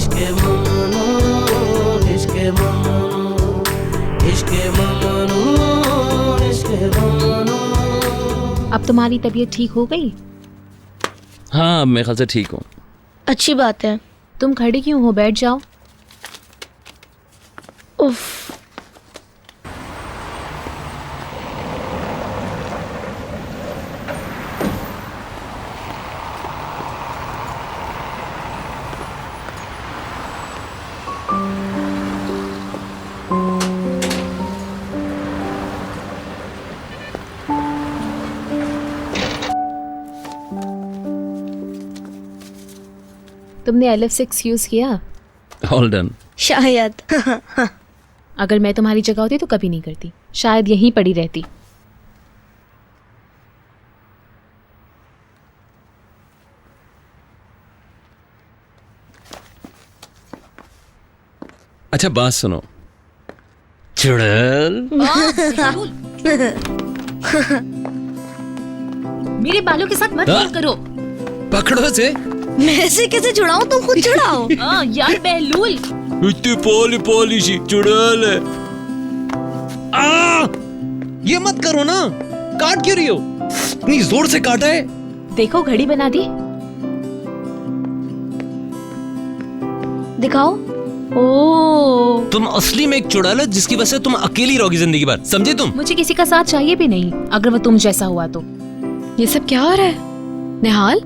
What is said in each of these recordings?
इश्क़े ममनू, इश्क़े ममनू, इश्क़े ममनू, इश्क़े ममनू। अब तुम्हारी तबीयत ठीक हो गई? हाँ, अब मेरे ख्याल से ठीक हूँ। अच्छी बात है। तुम खड़े क्यों हो, बैठ जाओ। उफ। तुमने एलिफ से एक्सक्यूज किया? All done. शायद। अगर मैं तुम्हारी जगह होती तो कभी नहीं करती, शायद यहीं पड़ी रहती। अच्छा बात सुनो, चुड़ैल। मेरे बालों के साथ मत खेल करो। पकड़ो से। मैं से कैसे छुड़ाऊं, तुम खुद छुड़ाओ। यार बहलूल। इतनी पोली पोली सी चुड़ैल है। ये मत करो ना, काट क्यों रही हो? इतनी जोर से काटा है। देखो घड़ी बना दी। दिखाओ। ओ, तुम असली में एक चुड़ैल हो जिसकी वजह से तुम अकेली रहोगी जिंदगी भर, समझे तुम? मुझे किसी का साथ चाहिए भी नहीं अगर वो तुम जैसा हुआ तो। ये सब क्या हो रहा है? निहाल,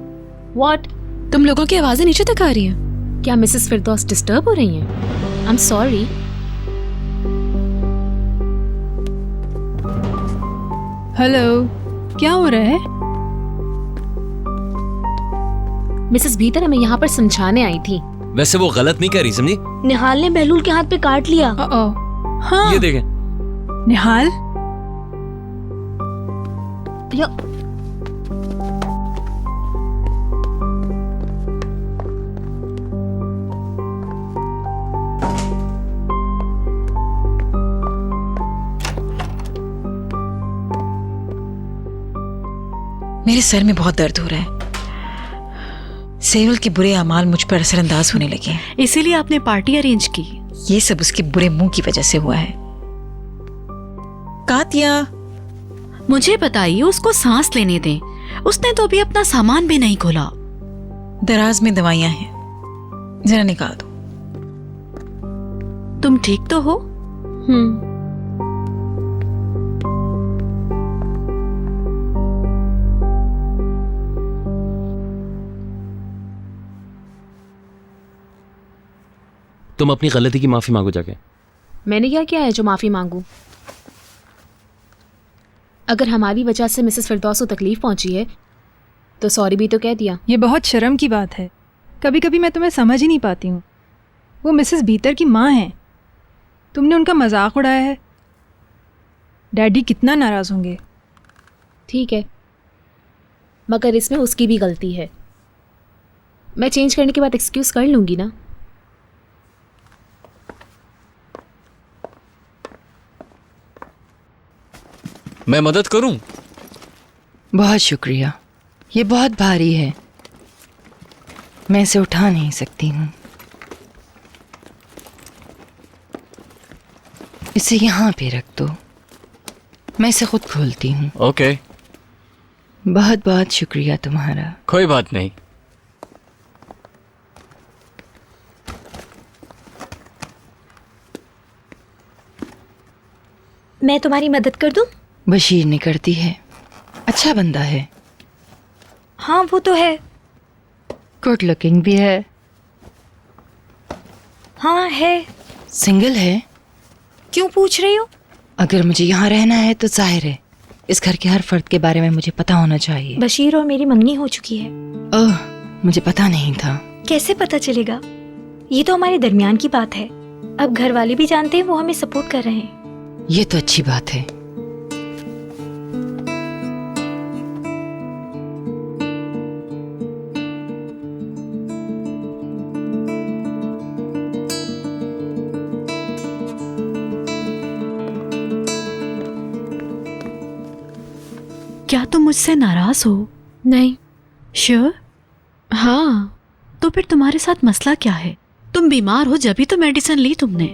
व्हाट? तुम लोगों की आवाजें नीचे तक आ रही हैं। क्या मिसेस फिरदौस डिस्टर्ब हो रही हैं? आई एम सॉरी। हेलो, क्या हो रहा है? मिसेस भीतर हमें यहाँ पर समझाने आई थी। वैसे वो गलत नहीं कर रही, समझी? निहाल ने बहलूल के हाथ पे काट लिया। हाँ, ये देखें। निहाल, मेरे सर में बहुत दर्द हो रहा है। सेवल के बुरे अमाल मुझ पर असरअंदाज होने लगे हैं। इसीलिए आपने पार्टी अरेंज की। ये सब उसके बुरे मुंह की वजह से हुआ है। कातिया, मुझे बताइए, उसको सांस लेने दें। उसने तो अभी अपना सामान भी नहीं खोला। दराज में दवाइयां हैं, जरा निकाल दो। तुम ठीक तो हो? तुम अपनी गलती की माफी मांगो जाके। मैंने क्या किया है जो माफी मांगू? अगर हमारी वजह से मिसेस फिरदौस को तकलीफ पहुंची है तो सॉरी भी तो कह दिया। ये बहुत शर्म की बात है। कभी कभी मैं तुम्हें समझ ही नहीं पाती हूँ। वो मिसेस भीतर की माँ हैं, तुमने उनका मजाक उड़ाया है। डैडी कितना नाराज होंगे। ठीक है, मगर इसमें उसकी भी गलती है। मैं चेंज करने के बाद एक्सक्यूज कर लूंगी ना। मैं मदद करूं? बहुत शुक्रिया, ये बहुत भारी है, मैं इसे उठा नहीं सकती हूँ। इसे यहाँ पे रख दो, मैं इसे खुद खोलती हूँ। ओके। बहुत बहुत शुक्रिया तुम्हारा। कोई बात नहीं। मैं तुम्हारी मदद कर दूं? बशीर ने करती है, अच्छा बंदा है। हाँ वो तो है। गुड लुकिंग भी है। हाँ है। सिंगल है। क्यों पूछ रही हो? अगर मुझे यहाँ रहना है तो जाहिर है इस घर के हर फर्द के बारे में मुझे पता होना चाहिए। बशीर और मेरी मंगनी हो चुकी है। ओह, मुझे पता नहीं था। कैसे पता चलेगा? ये तो हमारे दरमियान की बात है। अब घर वाले भी जानते हैं वो हमें सपोर्ट कर रहे हैं। ये तो अच्छी बात है। क्या तुम मुझसे नाराज हो? नहीं। श्योर? हाँ। तो फिर तुम्हारे साथ मसला क्या है? तुम बीमार हो जब ही तो मेडिसिन ली तुमने।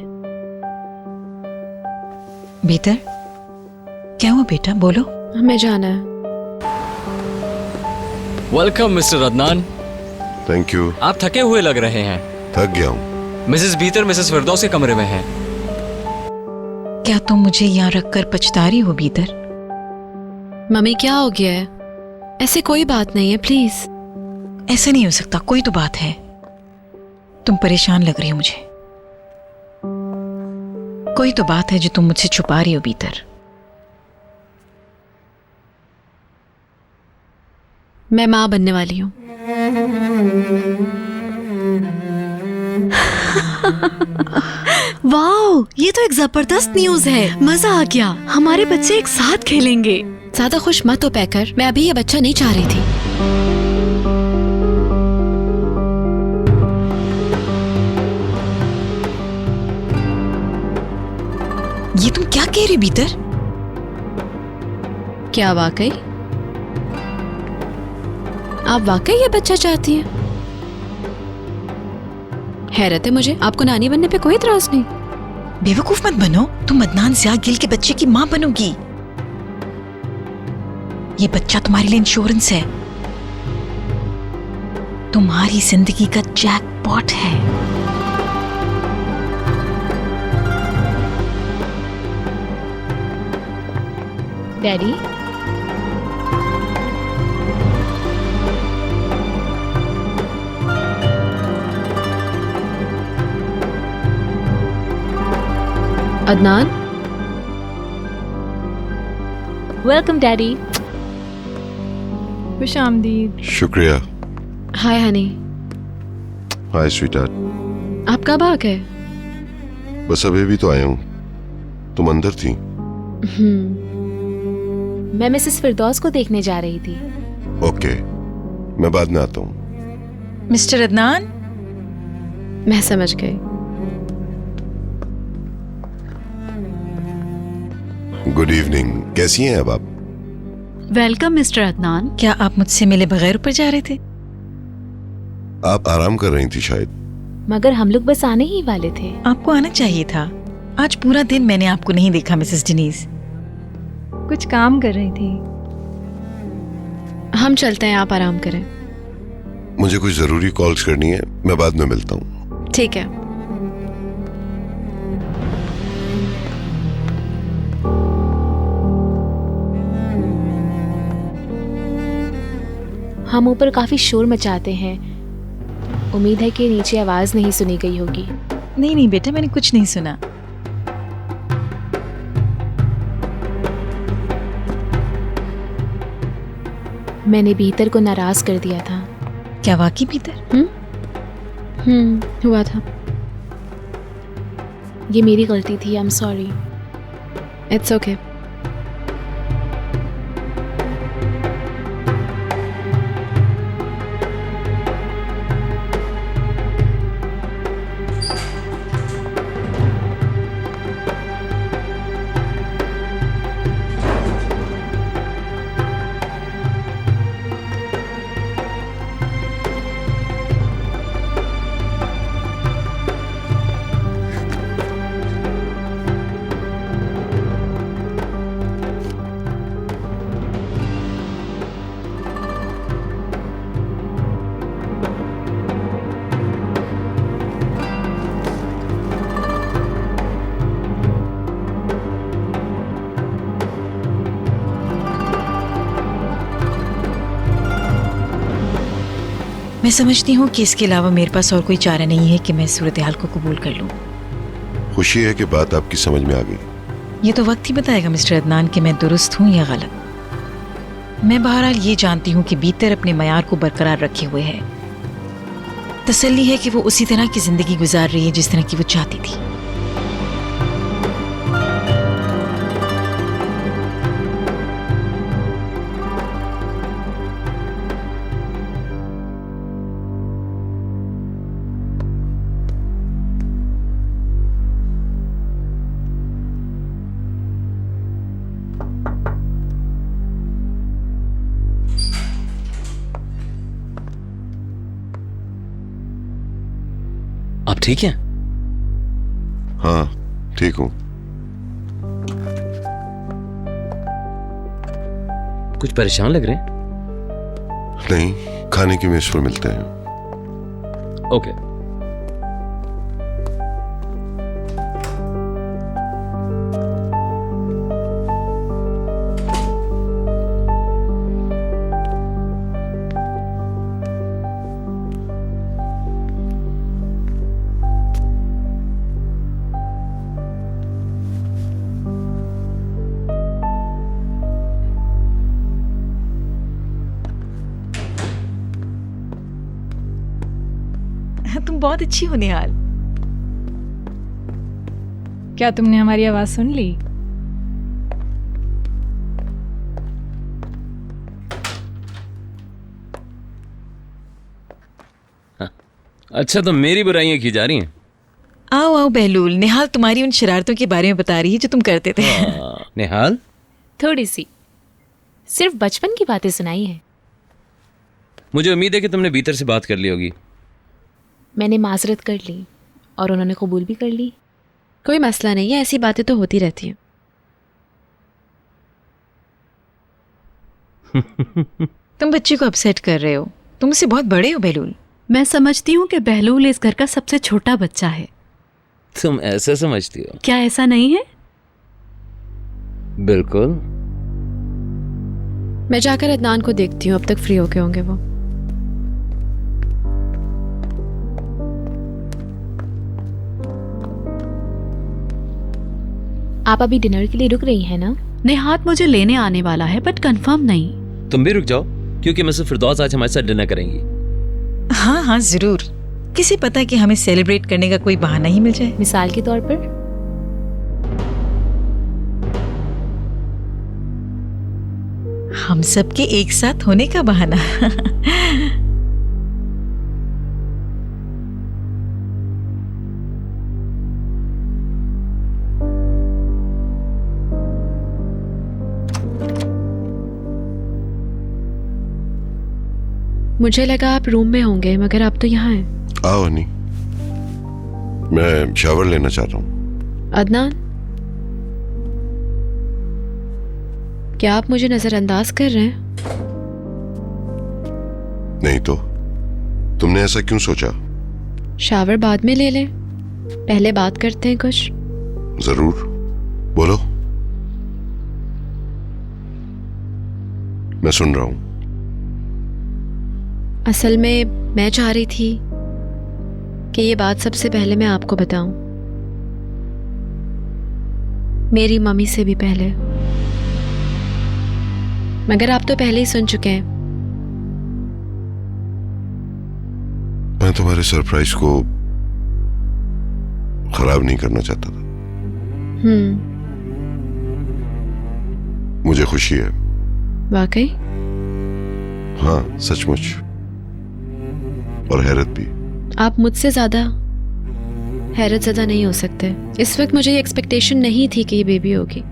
भीतर क्या हुआ बेटा, बोलो। हमें जाना है। Welcome mister Adnan. Thank you. आप थके हुए लग रहे हैं। थक गया हूँ। मिसेस बीतर मिसेस फिरदौस के कमरे में हैं। क्या तुम मुझे यहाँ रखकर पछता रही हो भीतर? मम्मी क्या हो गया है? ऐसे कोई बात नहीं है, प्लीज। ऐसा नहीं हो सकता, कोई तो बात है। तुम परेशान लग रही हो मुझे। कोई तो बात है जो तुम मुझसे छुपा रही हो भीतर। मैं माँ बनने वाली हूँ। वाओ, ये तो एक जबरदस्त न्यूज है। मजा आ गया, हमारे बच्चे एक साथ खेलेंगे। ज्यादा खुश मत हो पैकर, मैं अभी ये बच्चा नहीं चाह रही थी। ये तुम क्या कह रही भीतर? क्या वाकई आप वाकई ये बच्चा चाहती हैं? हैरत है मुझे, आपको नानी बनने पे कोई इतराज नहीं। बेवकूफ मत बनो, तुम अदनान ज़िया गिल के बच्चे की माँ बनोगी। ये बच्चा तुम्हारे लिए इंश्योरेंस है, तुम्हारी जिंदगी का जैकपॉट है। डैडी, अदनान। Welcome daddy. खुश आमदीद। शुक्रिया। Hi honey. Hi sweetheart. आप कब आ गए? बस अभी भी तो आया हूँ, तुम अंदर थी। मैं मिसेस फिरदौस को देखने जा रही थी। ओके, मैं बाद में आता हूँ। मिस्टर अदनान। मैं समझ गई। गुड इवनिंग, कैसी हैं अब आप? Welcome mister Adnan. क्या आप मुझसे मिले बगैर ऊपर जा रहे थे? आप आराम कर रही थी शायद। मगर हम लोग बस आने ही वाले थे। आपको आना चाहिए था। आज पूरा दिन मैंने आपको नहीं देखा मिसेस डेनीज। कुछ काम कर रही थी। हम चलते हैं, आप आराम करें। मुझे कुछ जरूरी कॉल्स करनी है, मैं बाद में मिलता हूँ। ठीक है। हम ऊपर काफी शोर मचाते हैं, उम्मीद है कि नीचे आवाज नहीं सुनी गई होगी। नहीं नहीं बेटा, मैंने कुछ नहीं सुना। मैंने भीतर को नाराज कर दिया था। क्या वाकई भीतर? हुआ था। ये मेरी गलती थी। आई एम सॉरी। It's okay. मैं समझती हूँ कि इसके अलावा मेरे पास और कोई चारा नहीं है कि मैं सूरत हाल को कबूल कर लूँ। खुशी है कि बात आपकी समझ में आ गई। ये तो वक्त ही बताएगा मिस्टर अदनान कि मैं दुरुस्त हूँ या गलत। मैं बहरहाल ये जानती हूँ कि भीतर अपने मयार को बरकरार रखे हुए है। तसल्ली है कि वो उसी तरह की जिंदगी गुजार रही है जिस तरह की वो चाहती थी। ठीक है? हाँ ठीक हूँ। कुछ परेशान लग रहे हैं? नहीं, खाने की मेज पर मिलते हैं। ओके। तुम बहुत अच्छी हो निहाल। क्या तुमने हमारी आवाज सुन ली? अच्छा, तो मेरी बुराइयां की जा रही हैं? आओ आओ बहलूल, निहाल तुम्हारी उन शरारतों के बारे में बता रही है जो तुम करते थे। निहाल, थोड़ी सी, सिर्फ बचपन की बातें सुनाई है। मुझे उम्मीद है कि तुमने भीतर से बात कर ली होगी। मैंने माजरत कर ली और उन्होंने कबूल भी कर ली। कोई मसला नहीं है, ऐसी बातें तो होती रहती हैं। तुम बच्चे को अपसेट कर रहे हो, तुम उससे बहुत बड़े हो बहलूल। मैं समझती हूँ कि बहलूल इस घर का सबसे छोटा बच्चा है। तुम ऐसा समझती हो? क्या ऐसा नहीं है? बिल्कुल। मैं जाकर अदनान को देखती हूँ, अब तक फ्री होके होंगे वो। आप अभी डिनर के लिए रुक रही हैं ना? नेहात मुझे लेने आने वाला है, बट कंफर्म नहीं। तुम भी रुक जाओ, क्योंकि मिसेस फिरदौस आज हमारे साथ डिनर करेंगी। हाँ हाँ जरूर, किसे पता कि हमें सेलिब्रेट करने का कोई बहाना ही मिल जाए। मिसाल के तौर पर हम सबके एक साथ होने का बहाना। मुझे लगा आप रूम में होंगे, मगर आप तो यहाँ हैं। आओ नहीं, मैं शावर लेना चाहता हूँ। अदनान, क्या आप मुझे नजरअंदाज कर रहे हैं? नहीं तो तुमने ऐसा क्यों सोचा? शावर बाद में ले लें, पहले बात करते हैं कुछ। जरूर, बोलो, मैं सुन रहा हूँ। असल में मैं चाह रही थी कि ये बात सबसे पहले मैं आपको बताऊं, मेरी मम्मी से भी पहले, मगर आप तो पहले ही सुन चुके हैं। मैं तुम्हारे सरप्राइज को खराब नहीं करना चाहता था। मुझे खुशी है। वाकई? हाँ, सचमुच, और हैरत भी। आप मुझसे ज्यादा हैरत ज़दा नहीं हो सकते। इस वक्त मुझे ये एक्सपेक्टेशन नहीं थी कि ये बेबी होगी।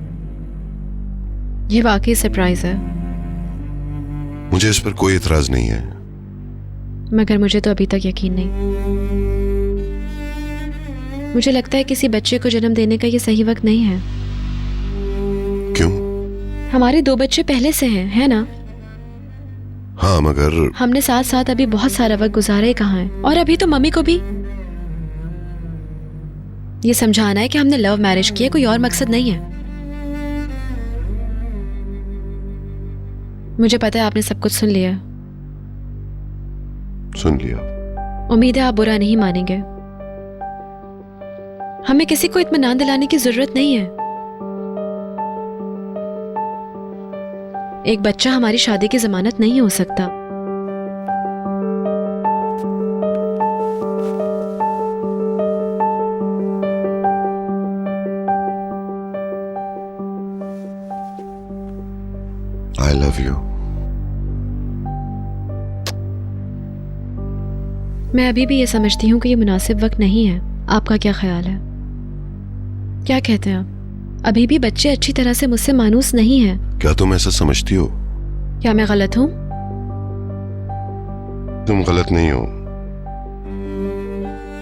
ये वाकई सरप्राइज है। मुझे इस पर कोई इतराज नहीं है, मगर मुझे तो अभी तक यकीन नहीं। मुझे लगता है किसी बच्चे को जन्म देने का ये सही वक्त नहीं है। क्यों? हमारे 2 बच्चे पहले से हैं, है ना? हाँ, मगर हमने साथ साथ अभी बहुत सारा वक्त गुजारा ही कहाँ है। और अभी तो मम्मी को भी ये समझाना है कि हमने लव मैरिज किया, कोई और मकसद नहीं है। मुझे पता है आपने सब कुछ सुन लिया। सुन लिया। उम्मीद है आप बुरा नहीं मानेंगे। हमें किसी को इत्मीनान दिलाने की जरूरत नहीं है। एक बच्चा हमारी शादी की जमानत नहीं हो सकता। I love you. मैं अभी भी ये समझती हूँ कि ये मुनासिब वक्त नहीं है। आपका क्या ख्याल है? क्या कहते हैं आप? अभी भी बच्चे अच्छी तरह से मुझसे मानूस नहीं हैं। क्या तुम ऐसा समझती हो? क्या मैं गलत हूँ? तुम गलत नहीं हो,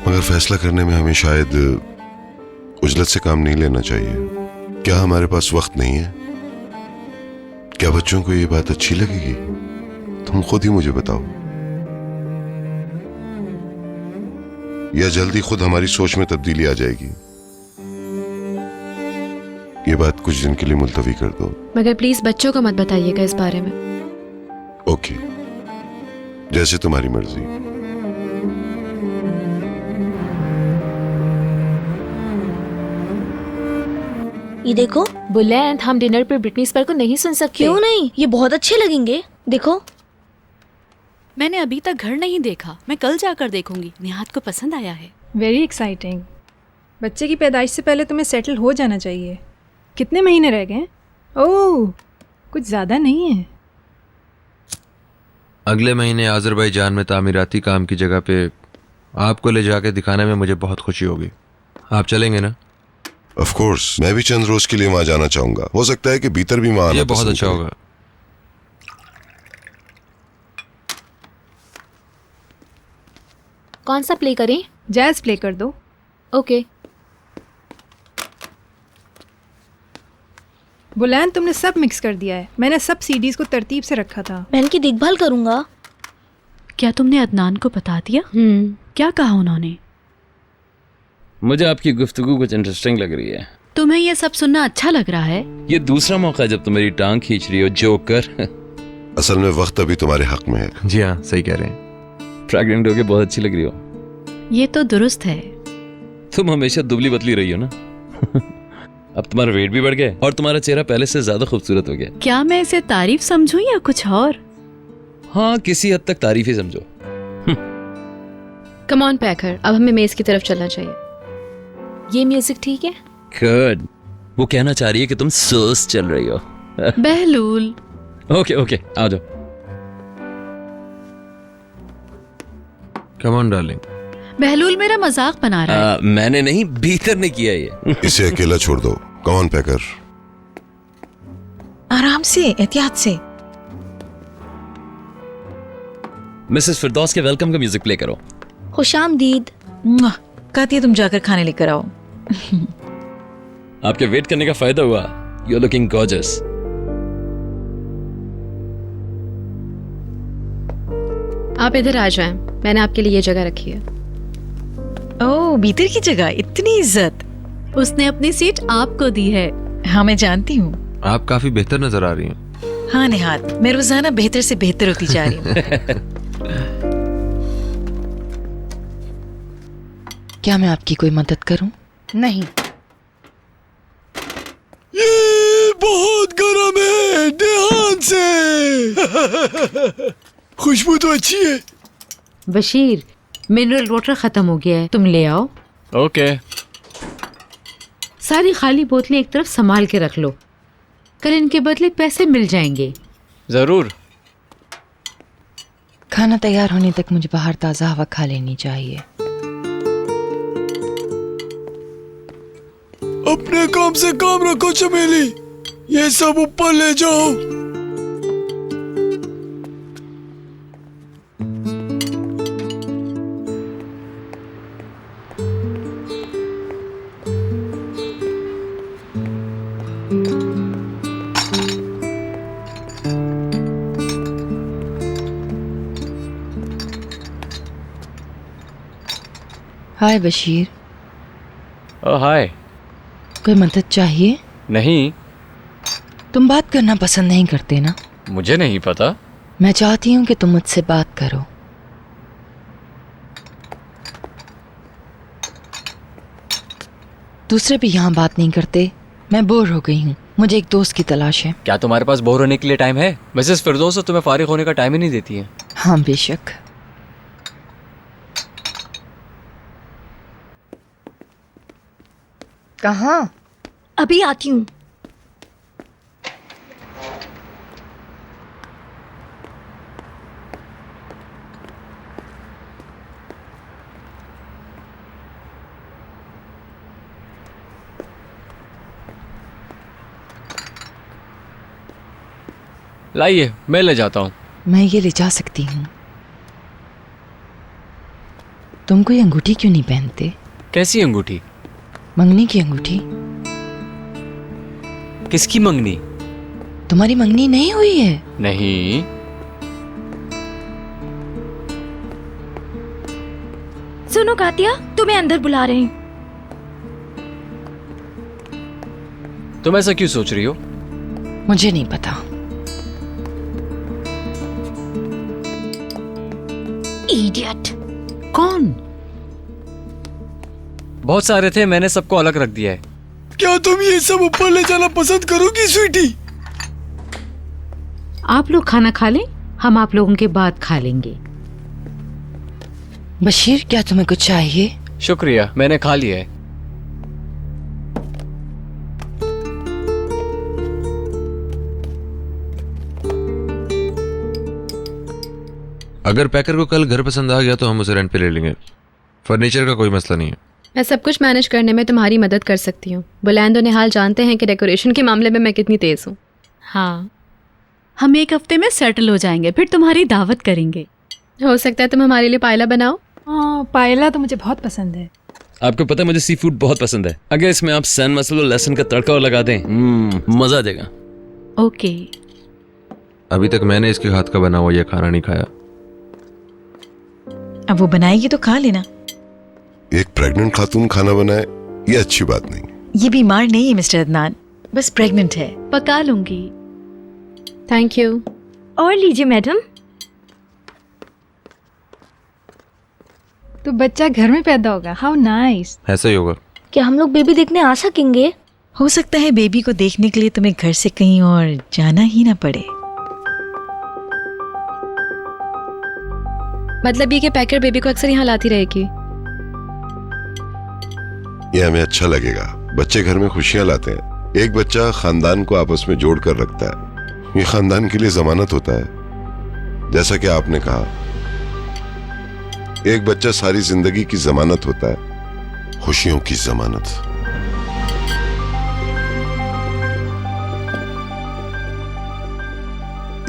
मगर फैसला करने में हमें शायद उजलत से काम नहीं लेना चाहिए। क्या हमारे पास वक्त नहीं है? क्या बच्चों को ये बात अच्छी लगेगी? तुम खुद ही मुझे बताओ। या जल्दी खुद हमारी सोच में तब्दीली आ जाएगी? ये बात कुछ दिन के लिए मुलतवी कर दो। मगर प्लीज बच्चों को मत बताइएगा इस बारे में। ओके, जैसे तुम्हारी मर्जी। ये देखो। बुलंद, हम डिनर पर ब्रिटनी स्पीयर को नहीं सुन सकते। क्यों नहीं, ये बहुत अच्छे लगेंगे। देखो। मैंने अभी तक घर नहीं देखा, मैं कल जाकर देखूंगी। निहात को पसंद आया है। Very exciting. बच्चे की पैदाइश से पहले तुम्हें सेटल हो जाना चाहिए। कितने महीने रह गए? ओह, कुछ ज़्यादा नहीं है। अगले महीने आज़रबाईजान में तामीराती काम की जगह पे आपको ले जाके दिखाने में मुझे बहुत खुशी होगी। आप चलेंगे ना? ऑफ कोर्स, मैं भी चंद रोज के लिए वहां जाना चाहूंगा। हो सकता है कि भीतर भी वहां आना ये बहुत पसंद अच्छा करे। होगा। कौन सा प्ले करें? जैज़ प्ले कर दो। ओके। बुलंद, तुमने सब मिक्स कर दिया है। मैंने सब सीडीज को तरतीब से रखा था। मैं इनकी देखभाल करूंगा। क्या तुमने अदनान को बता दिया? क्या कहा उन्होंने? मुझे आपकी गुफ्तगू कुछ इंटरेस्टिंग लग रही है। तुम्हें ये सब सुनना अच्छा लग रहा है? ये दूसरा मौका है जब तुम मेरी टांग खींच रही हो, जोकर। असल में वक्त अभी तुम्हारे हक में है। जी हाँ, सही कह रहे हैं। प्रेग्नेंट होके बहुत अच्छी लग रही हो। ये तो दुरुस्त है। तुम हमेशा दुबली पतली रही हो ना। अब तुम्हारा वेट भी बढ़ गया और तुम्हारा चेहरा पहले से ज्यादा खूबसूरत हो गया। क्या मैं इसे तारीफ समझूं या कुछ और? हाँ, किसी हद तक तारीफ ही समझो। कम ऑन पैकर, अब हमें मेज की तरफ चलना चाहिए। ये म्यूजिक ठीक है? गुड। वो कहना चाह रही है कि तुम सोस चल रही हो। बहलूल। ओके ओके, आ जाओ। Come on darling. बहलूल मेरा मजाक बना रहा है। मैंने नहीं, भीतर ने किया ये। इसे अकेला छोड़ दो। कम ऑन पैकर। आराम से, एहतियात से। मिसेस फिरदौस के वेलकम का म्यूजिक प्ले करो। खुशामदीद। कहती है तुम जाकर खाने लेकर आओ। आपके वेट करने का फायदा हुआ। You are looking gorgeous. आप इधर आ जाएं, मैंने आपके लिए ये जगह रखी है। ओह, बीतर की जगह, इतनी इज्जत। उसने अपनी सीट आपको दी है। हाँ, मैं जानती हूँ। आप काफी बेहतर नजर आ रही हैं। हाँ निहात, मैं रोजाना बेहतर से बेहतर होती जा रही हूँ। क्या मैं आपकी कोई मदद करूं? नहीं। ये बहुत गर्म है, ध्यान से। खुशबू तो अच्छी है। बशीर, मिनरल वाटर खत्म हो गया है, तुम ले आओ। ओके। सारी खाली बोतलें एक तरफ संभाल के रख लो, कल इनके बदले पैसे मिल जाएंगे। जरूर। खाना तैयार होने तक मुझे बाहर ताज़ा हवा खा लेनी चाहिए। अपने काम से काम रखो चमेली, ये सब ऊपर ले जाओ। हाय बशीर। ओह हाय। कोई मदद चाहिए? नहीं। तुम बात करना पसंद नहीं करते ना? मुझे नहीं पता। मैं चाहती हूँ कि तुम मुझसे बात करो। दूसरे भी यहाँ बात नहीं करते। मैं बोर हो गई हूँ, मुझे एक दोस्त की तलाश है। क्या तुम्हारे पास बोर होने के लिए टाइम है? मिसेस फिरदौस तो तुम्हें फारिग होने का टाइम ही नहीं देती है। हाँ बेशक। कहाँ? अभी आती हूँ। लाइए, मैं ले जाता हूँ। मैं ये ले जा सकती हूँ। तुम कोई अंगूठी क्यों नहीं पहनते? कैसी अंगूठी? मंगनी की अंगूठी। किसकी मंगनी? तुम्हारी मंगनी नहीं हुई है? नहीं। सुनो कातिया, तुम्हें अंदर बुला रहे हैं। तुम ऐसा क्यों सोच रही हो? मुझे नहीं पता। इडियट। कौन? बहुत सारे थे, मैंने सबको अलग रख दिया है। क्या तुम ये सब ऊपर ले जाना पसंद करोगी स्वीटी? आप लोग खाना खा लें, हम आप लोगों के बाद खा लेंगे। बशीर, क्या तुम्हें कुछ चाहिए? शुक्रिया, मैंने खा लिया है। अगर पैकर को कल घर पसंद आ गया तो हम उसे रेंट पे ले लेंगे। फर्नीचर का कोई मसला नहीं है। मैं सब कुछ मैनेज करने में तुम्हारी मदद कर सकती हूँ। बुलंद और निहाल जानते हैं कि डेकोरेशन के मामले में मैं कितनी तेज हूँ। हाँ, हम एक हफ्ते में सेटल हो जाएंगे, फिर तुम्हारी दावत करेंगे। हो सकता है तुम हमारे लिए पायला बनाओ। हाँ, पायला तो मुझे बहुत पसंद है। आपको पता है मुझे सी फूड बहुत पसंद है। अगर इसमें आप सैन मसाला और लहसुन का तड़का और लगा दें, मजा आ जाएगा। ओके। अभी तक मैंने इसके हाथ का बना हुआ यह खाना नहीं खाया। अब वो बनाएगी तो खा लेना। एक प्रेग्नेंट खातून खाना बनाए, ये अच्छी बात नहीं। ये बीमार नहीं है मिस्टर अदनान, बस प्रेग्नेंट है। पका लूंगी। Thank you. और लीजिए मैडम। तो बच्चा घर में पैदा होगा। How nice. ऐसा ही होगा। क्या हम लोग बेबी देखने आ सकेंगे? हो सकता है बेबी को देखने के लिए तुम्हें घर से कहीं और जाना ही ना पड़े। मतलब ये कि पैकर बेबी को अक्सर यहाँ लाती रहेगी। ये हमें अच्छा लगेगा। बच्चे घर में खुशियां लाते हैं। एक बच्चा खानदान को आपस में जोड़ कर रखता है। ये खानदान के लिए जमानत होता है। जैसा कि आपने कहा, एक बच्चा सारी जिंदगी की जमानत होता है, खुशियों की जमानत।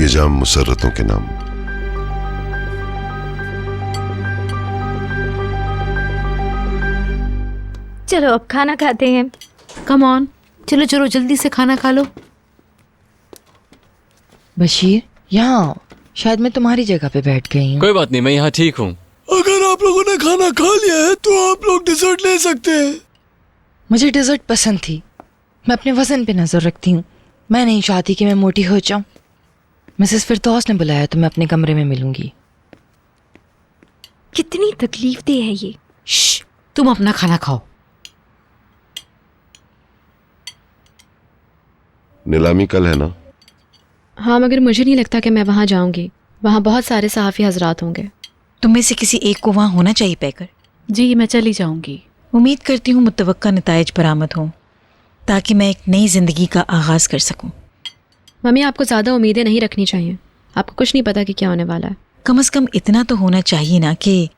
ये जाम मुसर्रतों के नाम। चलो अब खाना खाते हैं। कम ऑन, चलो चलो जल्दी से खाना खा लो। बशीर, यहाँ आओ। शायद मैं तुम्हारी जगह पे बैठ गई हूँ। कोई बात नहीं, मैं यहाँ ठीक हूँ। अगर आप लोगों ने खाना खा लिया है तो आप लोग डिजर्ट ले सकते हैं। मुझे डिजर्ट पसंद थी। मैं अपने वजन पे नजर रखती हूँ। मैं नहीं चाहती कि मैं मोटी हो जाऊं। मिसेस फिरदौस ने बुलाया तो मैं अपने कमरे में मिलूंगी। कितनी तकलीफ दे है ये। श्श, तुम अपना खाना खाओ। नीलामी कल है ना? हाँ, मगर मुझे नहीं लगता कि मैं वहाँ जाऊँगी। वहाँ बहुत सारे सहाफ़ी हजरात होंगे। तुम में से किसी एक को वहाँ होना चाहिए पैकर। जी, मैं चली जाऊंगी। उम्मीद करती हूँ मुतवक्का नताइज बरामद हों ताकि मैं एक नई जिंदगी का आगाज कर सकूं। मम्मी, आपको ज़्यादा उम्मीदें नहीं रखनी चाहिए। आपको कुछ नहीं पता कि क्या होने वाला है। कम से कम इतना तो होना चाहिए ना कि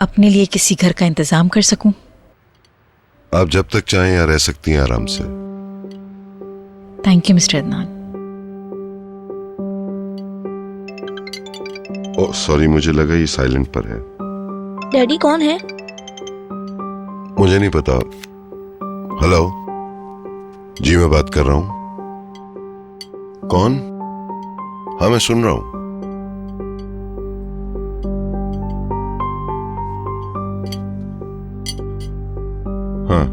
अपने लिए किसी घर का इंतजाम कर सकूं। आप जब तक चाहें यहाँ रह सकती हैं आराम से। Thank you mister Adnan. Oh sorry, मुझे लगा ये साइलेंट पर है। डैडी कौन है? मुझे नहीं पता। हेलो जी, मैं बात कर रहा हूं। कौन? हाँ, मैं सुन रहा हूं। हाँ,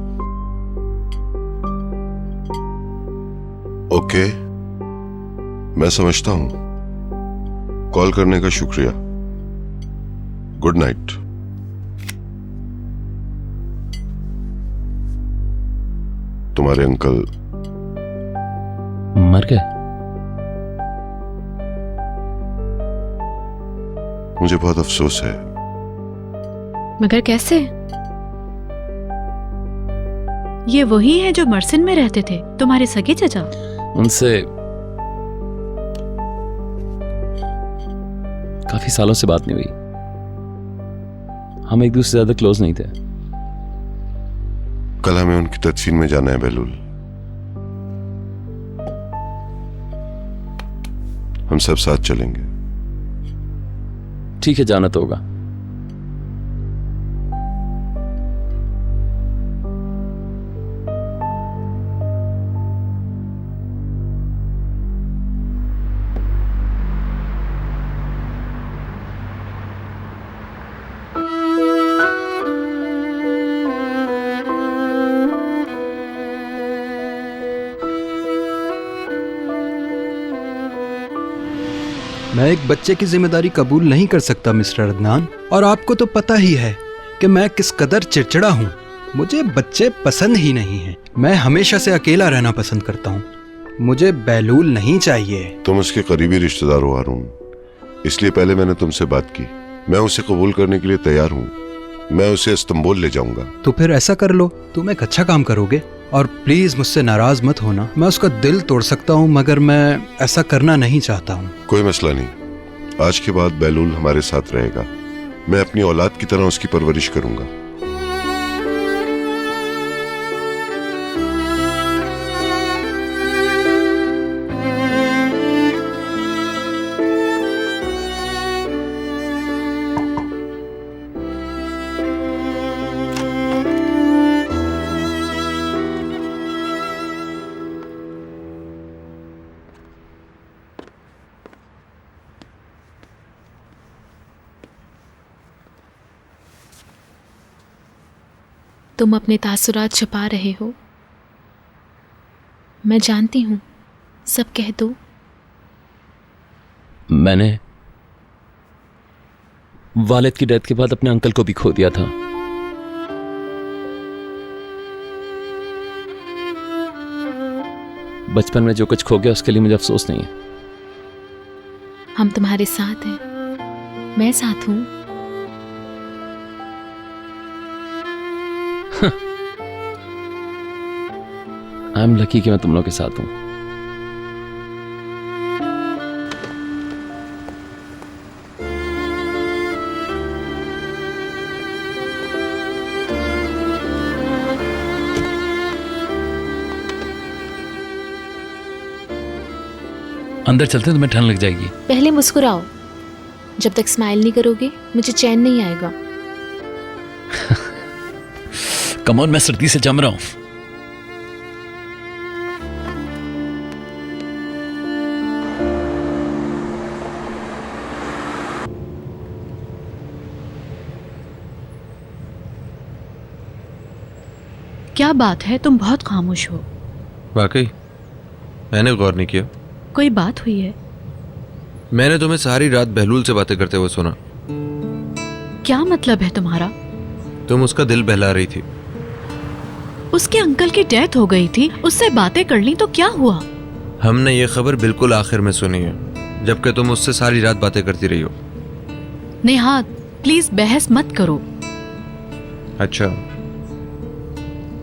ओके, मैं समझता हूं। कॉल करने का शुक्रिया। Good night. तुम्हारे अंकल मर गए? मुझे बहुत अफसोस है। मगर कैसे? ये वही है जो मर्सिन में रहते थे, तुम्हारे सगे चचा? उनसे काफी सालों से बात नहीं हुई। हम एक दूसरे से ज्यादा क्लोज नहीं थे। कल हमें उनकी तदफीन में जाना है बहलूल। हम सब साथ चलेंगे। ठीक है, जाना तो होगा। मैं एक बच्चे की जिम्मेदारी कबूल नहीं कर सकता मिस्टर अदनान, और आपको तो पता ही है कि मैं किस कदर चिड़चिड़ा हूँ। मुझे बच्चे पसंद ही नहीं हैं। मैं हमेशा से अकेला रहना पसंद करता हूँ। मुझे बहलूल नहीं चाहिए। तुम उसके करीबी रिश्तेदार हो हारून, इसलिए पहले मैंने तुमसे बात की। मैं उसे कबूल करने के लिए तैयार हूँ। मैं उसे इस्तांबुल ले जाऊंगा। तो फिर ऐसा कर लो, तुम एक अच्छा काम करोगे। और प्लीज मुझसे नाराज मत होना। मैं उसका दिल तोड़ सकता हूँ, मगर मैं ऐसा करना नहीं चाहता हूँ। कोई मसला नहीं, आज के बाद बहलूल हमारे साथ रहेगा। मैं अपनी औलाद की तरह उसकी परवरिश करूंगा। तुम अपने तासुरात छुपा रहे हो, मैं जानती हूँ। सब कह दो। मैंने वालिद की डेथ के बाद अपने अंकल को भी खो दिया था। बचपन में जो कुछ खो गया उसके लिए मुझे अफसोस नहीं है। हम तुम्हारे साथ हैं, मैं साथ हूँ। आई एम लकी कि मैं तुम लोगों के साथ हूं। अंदर चलते हैं, तुम्हें ठंड लग जाएगी। पहले मुस्कुराओ। जब तक स्माइल नहीं करोगे मुझे चैन नहीं आएगा। कम ऑन, मैं सर्दी से जम रहा हूं। क्या बात है, तुम बहुत खामोश हो। वाकई मैंने गौर नहीं किया। कोई बात हुई है? मैंने तुम्हें सारी रात बहलूल से बातें करते हुए सुना। क्या मतलब है तुम्हारा? तुम उसका दिल बहला रही थी। उसके अंकल की डेथ हो गई थी, उससे बातें कर ली तो क्या हुआ? हमने ये खबर बिल्कुल आखिर में सुनी है, जबकि तुम उससे सारी रात बातें करती रही हो। नेहा, प्लीज बहस मत करो। अच्छा,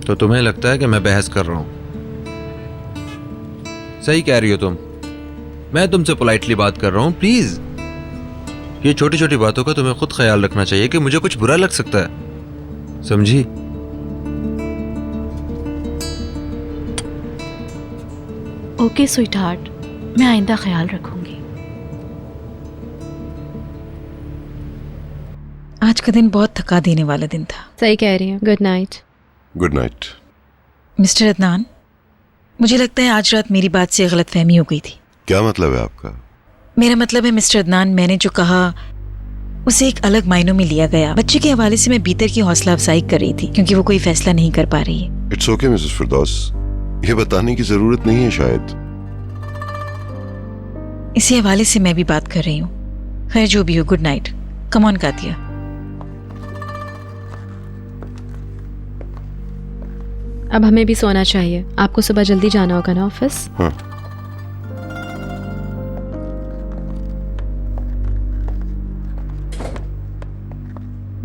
तो तुम्हें लगता है कि मैं बहस कर रहा हूं? सही कह रही हो तुम। मैं तुमसे पोलाइटली बात कर रहा हूं। प्लीज, ये छोटी छोटी बातों का तुम्हें खुद ख्याल रखना चाहिए कि मुझे कुछ बुरा लग सकता है, समझी? ओके स्वीट हार्ट, मैं आइंदा ख्याल रखूंगी। आज का दिन बहुत थका देने वाला दिन था। सही कह रही हैं। Good night. Good night. Mister Adnan, मुझे लगता है आज रात मेरी बात से गलतफहमी हो गई थी। क्या मतलब है आपका? मेरा मतलब है मिस्टर अदनान, मैंने जो कहा उसे एक अलग मायनों में लिया गया। बच्चे के हवाले से मैं बीतर की हौसला अफजाई कर रही थी क्योंकि वो कोई फैसला नहीं कर पा रही है। इट्स ओके मिसेस फिरदौस, ये बताने की जरूरत नहीं है शायद। इसी हवाले से मैं भी बात कर रही हूँ। खैर जो भी हो, good night. Come on Katia. अब हमें भी सोना चाहिए। आपको सुबह जल्दी जाना होगा ना ऑफिस? हाँ।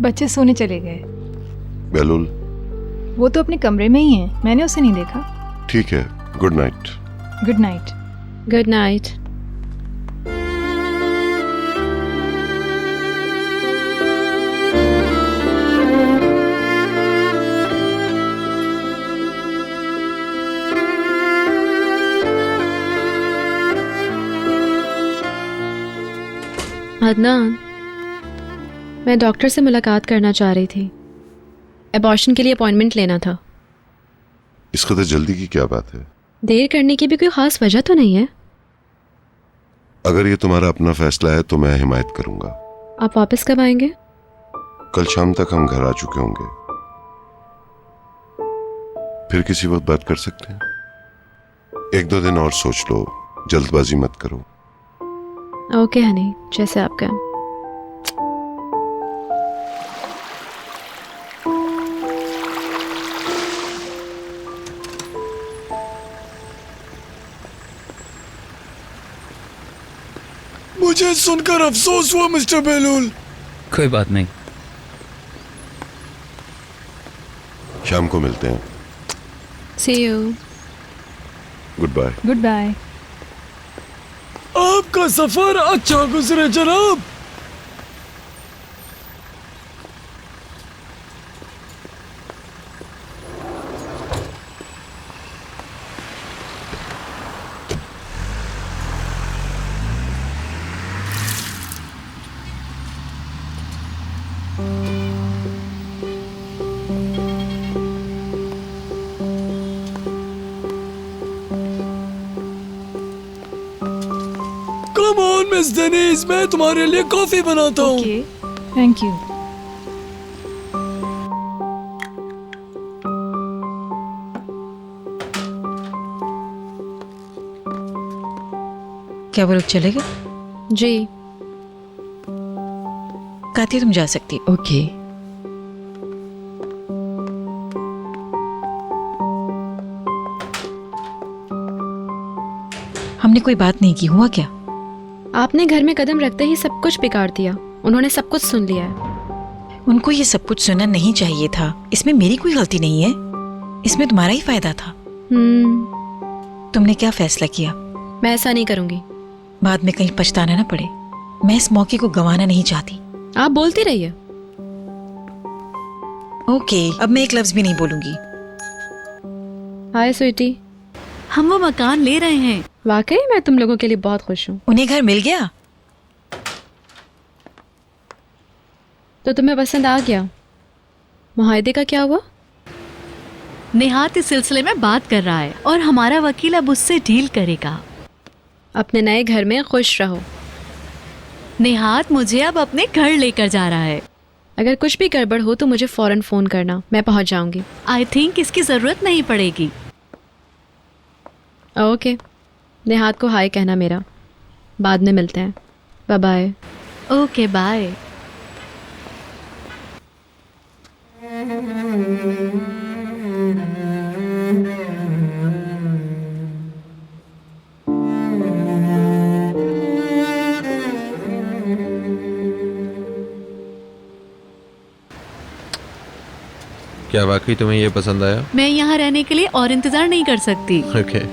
बच्चे सोने चले गए। बहलूल? वो तो अपने कमरे में ही है, मैंने उसे नहीं देखा। ठीक है, good night. Good night. Good night. Adnan, मैं डॉक्टर से मुलाकात करना चाह रही थी। एबॉर्शन के लिए अपॉइंटमेंट लेना था। इस कदर जल्दी की क्या बात है? देर करने की भी कोई खास वजह तो नहीं है। अगर ये तुम्हारा अपना फैसला है तो मैं हिमायत करूंगा। आप वापस कब आएंगे? कल शाम तक हम घर आ चुके होंगे। फिर किसी वक्त बात कर सकते हैं। 1-2 दिन और सोच लो, जल्दबाजी मत करो। ओके हनी, जैसे आप कहें। मुझे सुनकर अफसोस हुआ मिस्टर बेलुल। कोई बात नहीं, शाम को मिलते हैं। See you. Goodbye. Goodbye. आपका सफर अच्छा गुजरे जनाब। कम ऑन मिस डेनिस, मैं तुम्हारे लिए कॉफी बनाता हूँ। Thank you. क्या वो लोग चले गए? जी। कातिया तुम जा सकती। ओके। हमने कोई बात नहीं की, हुआ क्या? आपने घर में कदम रखते ही सब कुछ बिगाड़ दिया। उन्होंने सब कुछ सुन लिया है। उनको ये सब कुछ सुनना नहीं चाहिए था। इसमें मेरी कोई गलती नहीं है, इसमें तुम्हारा ही फायदा था। तुमने क्या फैसला किया? मैं ऐसा नहीं करूंगी। बाद में कहीं पछताना ना पड़े। मैं इस मौके को गंवाना नहीं चाहती। आप बोलती रहिए। ओके, अब मैं एक लफ्ज भी नहीं बोलूंगी। हाय स्वीटी। हम वो मकान ले रहे हैं। वाकई मैं तुम लोगों के लिए बहुत खुश हूँ। उन्हें घर मिल गया? तो तुम्हें पसंद आ गया? मुआहदे का क्या हुआ? नेहात इस सिलसिले में बात कर रहा है और हमारा वकील अब उससे डील करेगा। अपने नए घर में खुश रहो। नेहात मुझे अब अपने घर लेकर जा रहा है। अगर कुछ भी गड़बड़ हो तो मुझे फौरन फोन करना, मैं पहुंच जाऊंगी। आई थिंक इसकी जरूरत नहीं पड़ेगी। ओके, नेहात को हाय कहना मेरा। बाद में मिलते हैं। Bye bye. Okay bye. क्या वाकई तुम्हें ये पसंद आया? मैं यहाँ रहने के लिए और इंतजार नहीं कर सकती। ओके।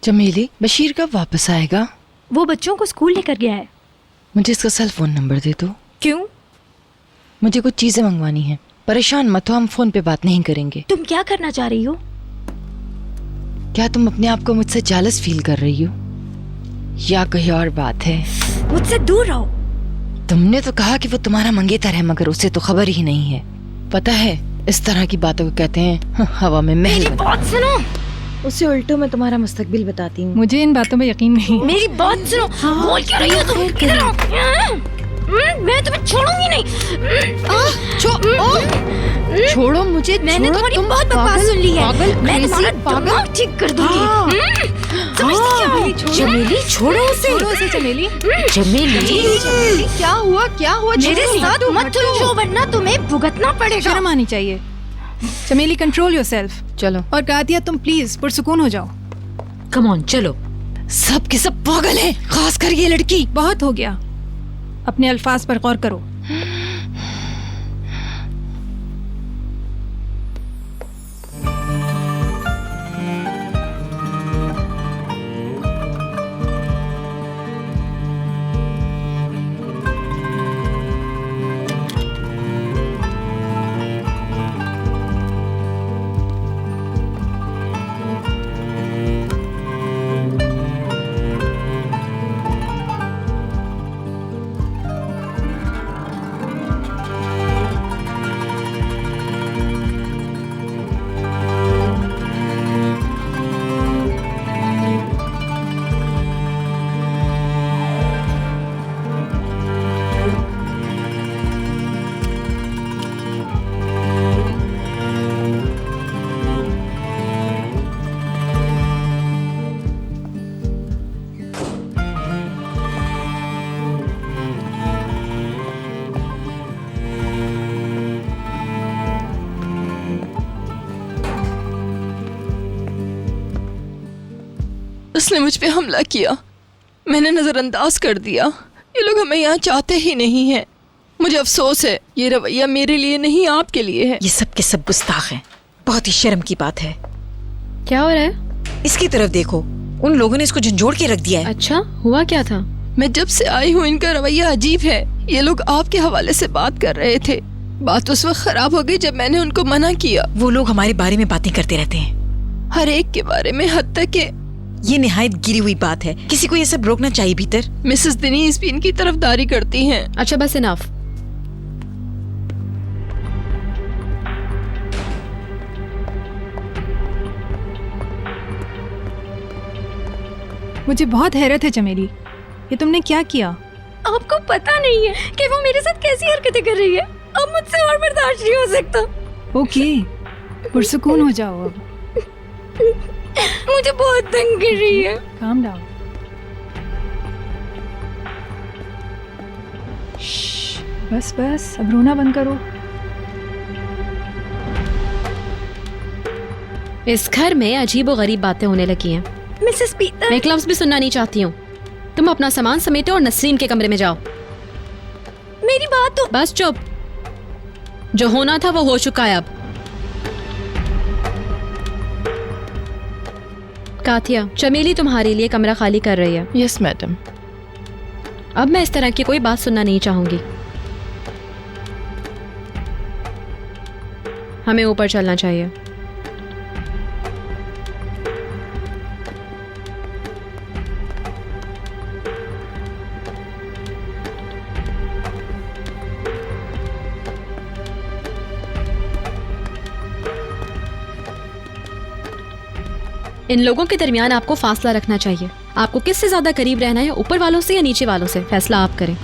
चमेली, बशीर कब वापस आएगा? वो बच्चों को स्कूल लेकर गया है। मुझे इसका सेल फोन नंबर दे दो। क्यों? मुझे कुछ चीजें मंगवानी है। परेशान मत हो, हम फोन पे बात नहीं करेंगे। तुम क्या करना चाह रही हो? क्या तुम अपने आप को मुझसे जेलस फील कर रही हो या कोई और बात है? मुझसे दूर रहो। तुमने तो कहा कि वो तुम्हारा मंगेतर है, मगर उसे तो खबर ही नहीं है। पता है, इस तरह की बातों को कहते हैं हवा में महल। मेरी बात सुनो। उससे उल्टो मैं तुम्हारा मुस्तकबिल बताती हूँ। मुझे इन बातों में यकीन नहीं। मेरी बात सुनो। बोल क्यों रही हो तुम? इधर आओ। मैं तुम्हें छोड़ूंगी नहीं। छोड़ो मुझे। मैंने तुम्हारी बहुत बकवास सुन ली है। मैं तुम्हारा दिमाग ठीक कर दूंगी। समझती क्या हो? चमेली, छोड़ो उसे। छोड़ो उसे चमेली। चमेली, क्या हुआ? क्या हुआ? मेरे साथ मत उलझो वरना तुम्हें भुगतना पड़ेगा। शर्म आनी चाहिए। चमेली, कंट्रोल योरसेल्फ। चलो। और कातिया, तुम प्लीज पुरसुकून हो जाओ। कम ऑन, चलो। सब के सब पागल है, खास कर ये लड़की। बहुत हो गया, अपने अल्फाज पर गौर करो। उसने मुझ पे हमला किया, मैंने नज़रअंदाज कर दिया। ये लोग हमें यहाँ चाहते ही नहीं हैं। मुझे अफसोस है, ये रवैया मेरे लिए नहीं आपके लिए है। ये सब के सब गुस्ताख हैं। बहुत ही शर्म की बात है। क्या हो रहा है? इसकी तरफ देखो, उन लोगों ने इसको झंझोड़ के रख दिया है। अच्छा, हुआ क्या था? मैं जब से आई हूँ इनका रवैया अजीब है। ये लोग आपके हवाले से बात कर रहे थे। बात उस वक्त खराब हो गई जब मैंने उनको मना किया। वो लोग हमारे बारे में बातें करते रहते हैं, हर एक के बारे में, हद तक के ये निहायत गिरी हुई बात है। किसी को ये सब रोकना चाहिए भीतर। मिसेस दिनीज भी इनकी तरफदारी करती हैं। अच्छा बस इनफ। मुझे बहुत हैरत है चमेली, ये तुमने क्या किया? आपको पता नहीं है कि वो मेरे साथ कैसी हरकतें कर रही है। अब मुझसे और बर्दाश्त नहीं हो सकता। ओके, पुरसुकून हो जाओ अब। मुझे बहुत तंग कर रही है। Calm down. बस बस, अब रोना बंद करो। इस घर में अजीब और गरीब बातें होने लगी हैं। मिसेस पीटर, मैं एक लफ्ज़ भी सुनना नहीं चाहती हूँ। तुम अपना सामान समेटो और नसरीन के कमरे में जाओ। मेरी बात तो। बस चुप। जो होना था वो हो चुका है। अब कातिया, चमेली तुम्हारे लिए कमरा खाली कर रही है। Yes madam. अब मैं इस तरह की कोई बात सुनना नहीं चाहूंगी। हमें ऊपर चलना चाहिए। इन लोगों के दरमियान आपको फासला रखना चाहिए। आपको किससे ज्यादा करीब रहना है, ऊपर वालों से या नीचे वालों से? फैसला आप करें।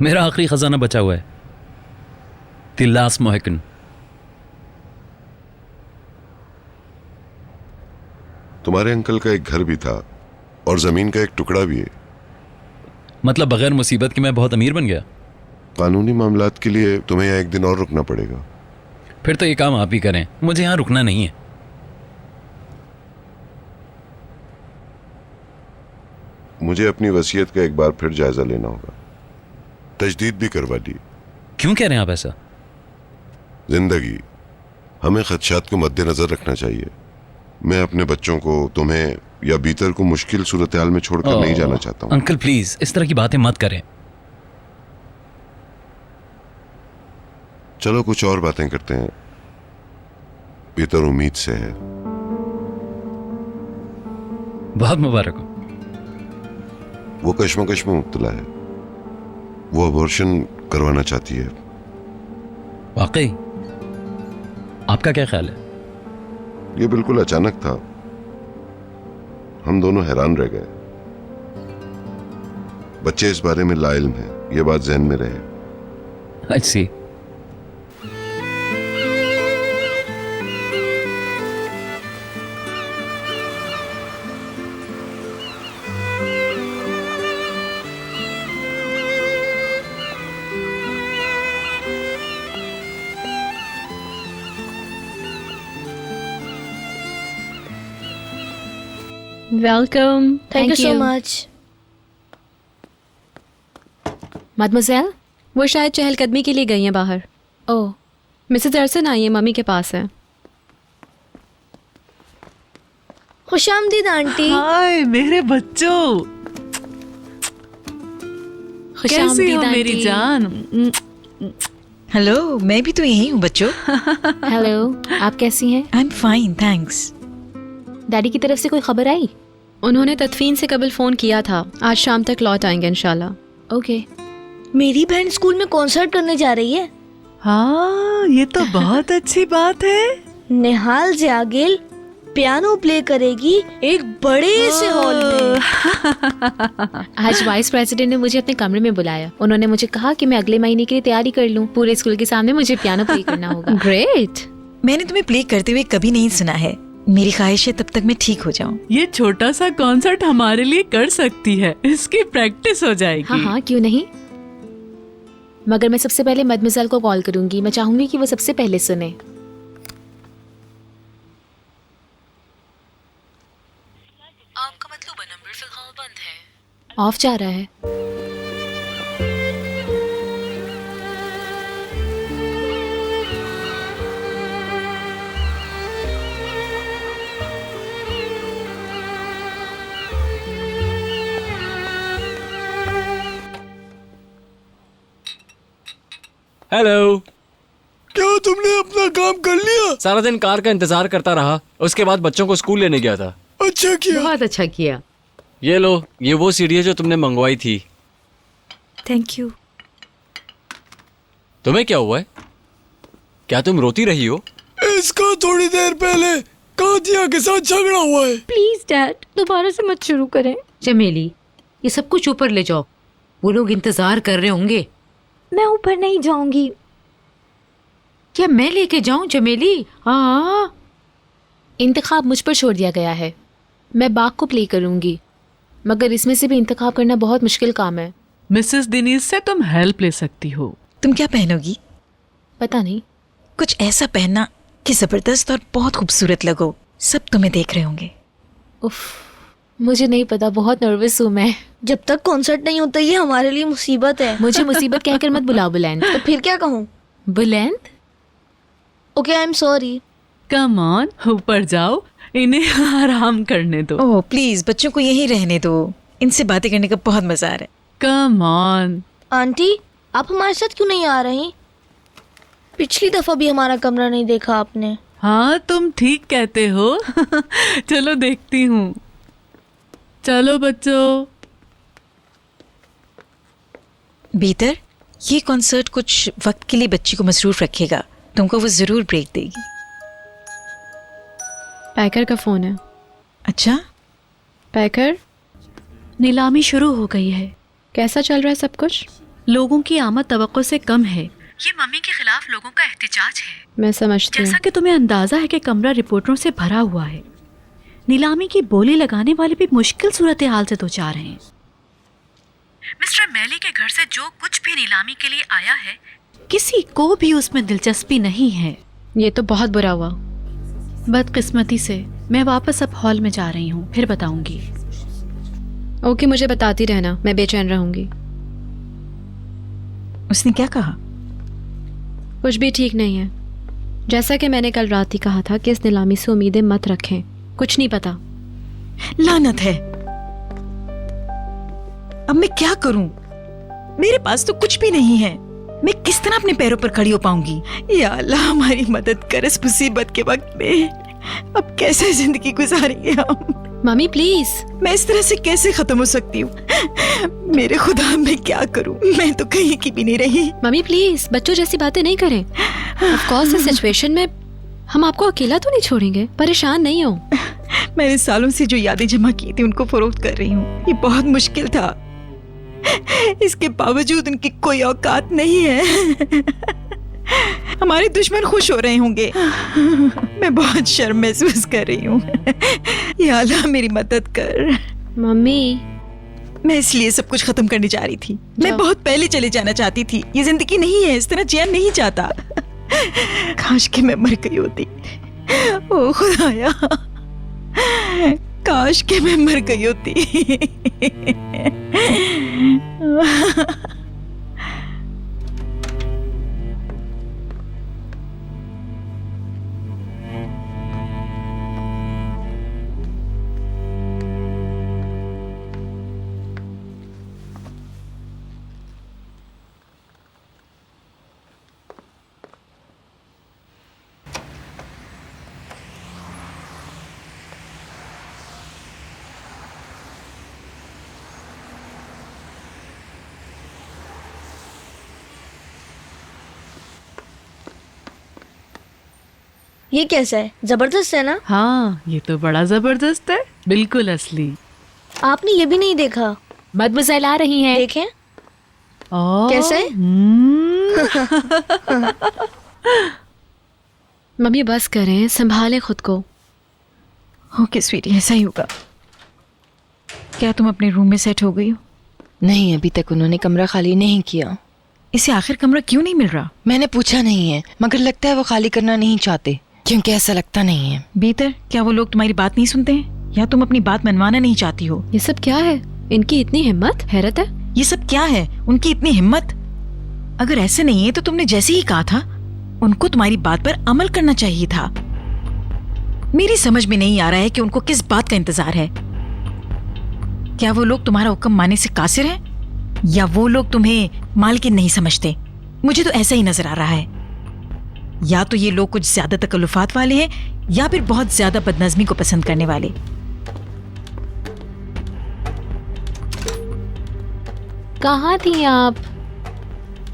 मेरा आखिरी खजाना बचा हुआ है, द लास्ट मोहिकन। तुम्हारे अंकल का एक घर भी था और जमीन का एक टुकड़ा भी है। मतलब बगैर मुसीबत के मैं बहुत अमीर बन गया? कानूनी मामलात के लिए तुम्हें यहाँ एक दिन और रुकना पड़ेगा। फिर तो ये काम आप ही करें, मुझे यहाँ रुकना नहीं है। मुझे अपनी वसीयत का एक बार फिर जायजा लेना होगा। तजदीद भी करवा ली। क्यों कह रहे हैं आप ऐसा? जिंदगी, हमें खदशात को मद्देनजर रखना चाहिए। मैं अपने बच्चों को, तुम्हें या बीतर को मुश्किल सूरत हाल में छोड़कर नहीं जाना चाहता हूँ। अंकल प्लीज इस तरह की बातें मत करें। चलो कुछ और बातें करते हैं। बीतर उम्मीद से है। बहुत मुबारक हो। वो कश्मकश में मुब्तला है। वो अबॉर्शन करवाना चाहती है। वाकई? आपका क्या ख्याल है? ये बिल्कुल अचानक था, हम दोनों हैरान रह गए। बच्चे इस बारे में लाइल्म हैं, ये बात ज़हन में रहे। I see. Welcome. Thank you so much. Mademoiselle, वो शायद चहलकदमी के लिए गई हैं बाहर। ओह, मिसेस अर्सन आई है, मम्मी के पास है। खुशामदीद आंटी। हाय मेरे बच्चों, कैसी हो मेरी जान? हेलो, मैं भी तो यही हूँ बच्चों। हेलो, आप कैसी हैं? I am fine, thanks. Daddy की तरफ से कोई खबर आई? उन्होंने तदफीन से कबल फ़ोन किया था, आज शाम तक लौट आएंगे इंशाल्लाह। ओके। मेरी बहन स्कूल में कॉन्सर्ट करने जा रही है। हाँ, ये तो बहुत अच्छी बात है। निहाल जागिल पियानो प्ले करेगी एक बड़े से हॉल में। आज वाइस प्रेसिडेंट ने मुझे अपने कमरे में बुलाया। उन्होंने मुझे कहा कि मैं अगले महीने के लिए तैयारी कर लूं। पूरे स्कूल के सामने मुझे पियानो प्ले करना होगा। ग्रेट। मैंने तुम्हें प्ले करते हुए कभी नहीं सुना है। मेरी ख्वाहिश है तब तक मैं ठीक हो जाऊं। ये छोटा सा कॉन्सर्ट हमारे लिए कर सकती है, इसकी प्रैक्टिस हो जाएगी। हाँ हाँ, क्यों नहीं। मगर मैं सबसे पहले मदमज़ल को कॉल करूंगी। मैं चाहूंगी कि वो सबसे पहले सुने। आपका मतलूबा नंबर फिलहाल बंद है। ऑफ जा रहा है। हेलो। क्या तुमने अपना काम कर लिया? सारा दिन कार का इंतजार करता रहा, उसके बाद बच्चों को स्कूल लेने गया था। अच्छा किया। बहुत अच्छा किया। ये लो, ये वो सीढ़ी है जो तुमने मंगवाई थी। Thank you. तुम्हें क्या हुआ है? क्या तुम रोती रही हो? इसका थोड़ी देर पहले कातिया के साथ झगड़ा हुआ है। प्लीज डैड, दोबारा से मत शुरू करें। चमेली, ये सब कुछ ऊपर ले जाओ, वो लोग इंतजार कर रहे होंगे। मैं ऊपर नहीं जाऊंगी। क्या मैं लेके जाऊं चमेली? हाँ। इंतखाब मुझ पर छोड़ दिया गया है। मैं बाग को प्ले करूंगी, मगर इसमें से भी इंतखाब करना बहुत मुश्किल काम है। मिसेस दिनीज से तुम हेल्प ले सकती हो। तुम क्या पहनोगी? पता नहीं, कुछ ऐसा पहनना कि जबरदस्त और बहुत खूबसूरत लगो, सब तुम्हें देख रहे होंगे। उफ, मुझे नहीं पता, बहुत नर्वस हूँ मैं। जब तक कॉन्सर्ट नहीं होता ये हमारे लिए मुसीबत है। मुझे मुसीबत कहकर मत बुलाओ बुलैंद। तो फिर क्या कहूँ? बुलैंद? Okay, I am sorry. Come on, ऊपर जाओ, इन्हें आराम करने दो। ओह प्लीज, बच्चों को यहीं रहने दो, इनसे बातें करने का बहुत मजा आ रहा है। Come on. आंटी, आप हमारे साथ क्यों नहीं आ रही? पिछली दफा भी हमारा कमरा नहीं देखा आपने। हाँ, तुम ठीक कहते हो। चलो देखती हूँ। चलो बच्चों। भीतर, ये कॉन्सर्ट कुछ वक्त के लिए बच्ची को मसरूफ रखेगा, तुमको वो जरूर ब्रेक देगी। पैकर का फोन है। अच्छा पैकर, नीलामी शुरू हो गई है। कैसा चल रहा है सब कुछ? लोगों की आमद तवक्को से कम है। ये मम्मी के खिलाफ लोगों का एहतजाज है। मैं समझती हूँ। जैसा कि तुम्हें अंदाजा है कि कमरा रिपोर्टरों से भरा हुआ है। नीलामी की बोली लगाने वाले भी मुश्किल सूरत हाल से दो चार हैं। मिस्टर मैली के घर से जो कुछ भी नीलामी के लिए आया है, किसी को भी उसमें दिलचस्पी नहीं है। ये तो बहुत बुरा हुआ। बदकिस्मती से मैं वापस अब हॉल में जा रही हूँ, फिर बताऊंगी। ओके, मुझे बताती रहना, मैं बेचैन रहूंगी। उसने क्या कहा? कुछ भी ठीक नहीं है। जैसा कि मैंने कल रात ही कहा था कि इस नीलामी से उम्मीदें मत रखें, कुछ नहीं पता। लानत है। अब मैं क्या करूं? मेरे पास तो कुछ भी नहीं है। मैं किस तरह अपने पैरों पर खड़ी हो पाऊंगी? या अल्लाह, हमारी मदद कर इस मुसीबत के वक्त में। अब कैसे जिंदगी गुजारेंगे हम? Mummy please. मैं इस तरह से कैसे खत्म हो सकती हूँ? मेरे खुदा, मैं क्या करूं? मैं तो कहीं की भी नहीं रही। मम्मी प्लीज, बच्चों जैसी बातें नहीं करें। ऑफ कोर्स इस सिचुएशन में हम आपको अकेला तो नहीं छोड़ेंगे, परेशान नहीं हो। मैंने सालों से जो यादें जमा की थी उनको फरोख्त कर रही हूँ। ये बहुत मुश्किल था, इसके बावजूद उनकी कोई औकात नहीं है। हमारे दुश्मन खुश हो रहे होंगे। मैं बहुत शर्म महसूस कर रही हूँ। या अल्लाह, मेरी मदद कर। मम्मी, मैं इसलिए सब कुछ खत्म करने जा रही थी। मैं बहुत पहले चले जाना चाहती थी। ये जिंदगी नहीं है, इस तरह चैन नहीं चाहता। काश कि मैं मर गई होती। ओ खुदाया, काश कि मैं मर गई होती। ये कैसा है? जबरदस्त है ना? हाँ, ये तो बड़ा जबरदस्त है, बिल्कुल असली। आपने ये भी नहीं देखा? मदमज़ल आ रही हैं। देखें कैसे? मम्मी बस करें, संभालें खुद को। ओके स्वीटी, ऐसा ही होगा। क्या तुम अपने रूम में सेट हो गई हो? नहीं, अभी तक उन्होंने कमरा खाली नहीं किया। इसे आखिर कमरा क्यों नहीं मिल रहा? मैंने पूछा नहीं है, मगर लगता है वो खाली करना नहीं चाहते, क्योंकि ऐसा लगता नहीं है। बीतर, क्या वो लोग तुम्हारी बात नहीं सुनते हैं, या तुम अपनी बात मनवाना नहीं चाहती हो? ये सब क्या है? इनकी इतनी हिम्मत, हैरत है। ये सब क्या है? उनकी इतनी हिम्मत? अगर ऐसे नहीं है तो तुमने जैसे ही कहा था, उनको तुम्हारी बात पर अमल करना चाहिए था। मेरी समझ में नहीं आ रहा है कि उनको किस बात का इंतजार है। क्या वो लोग तुम्हारा हुक्म मानने से कासिर हैं, या वो लोग तुम्हें मालकिन नहीं समझते? मुझे तो ऐसा ही नजर आ रहा है। या तो ये लोग कुछ ज्यादा तकल्लुफात वाले हैं, या फिर बहुत ज्यादा बदनज़मी को पसंद करने वाले। कहाँ थी आप?